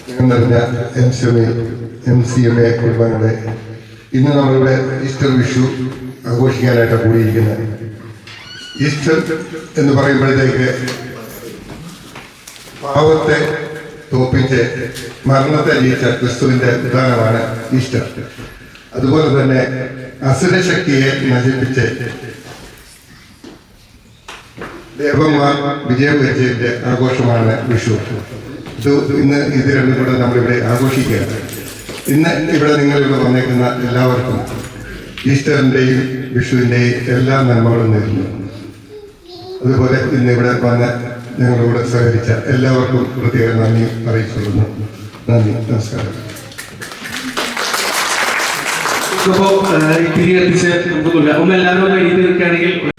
നിറഞ്ഞ MCMA കുടുംബങ്ങളെ, ഇന്ന് നമ്മളിവിടെ ഈസ്റ്റർ വിഷു ആഘോഷിക്കാനായിട്ട് കൂടിയിരിക്കുന്നത്. ഈസ്റ്റർ എന്ന് പറയുമ്പോഴത്തേക്ക് പാവത്തെ തോപ്പിച്ച് മരണത്തെ ജയിച്ച ക്രിസ്തുവിന്റെ ഉദാഹരണമാണ് ഈസ്റ്റർ. അതുപോലെ തന്നെ അസുരശക്തിയെ നശിപ്പിച്ച് ദേവന്മാർ വിജയം വരിച്ചതിന്റെ ആഘോഷമാണ് വിഷു. ഇത് രണ്ടും കൂടെ നമ്മളിവിടെ ആഘോഷിക്കുകയാണ്. ഇന്ന് ഇവിടെ നിങ്ങളിവിടെ വന്നേക്കുന്ന എല്ലാവർക്കും ഈസ്റ്ററിൻ്റെയും വിഷുവിൻ്റെയും എല്ലാ നന്മകളും നേരുന്നു. അതുപോലെ ഇന്ന് ഇവിടെ വന്ന് ഞങ്ങളോട് സഹകരിച്ച എല്ലാവർക്കും പ്രത്യേക നന്ദി അറിയിച്ചുകൊള്ളുന്നു. നന്ദി, നമസ്കാരം. ഇപ്പോൾ തിരികെത്തിച്ച് നമുക്ക് എല്ലാവരും എഴുതി നിൽക്കുകയാണെങ്കിൽ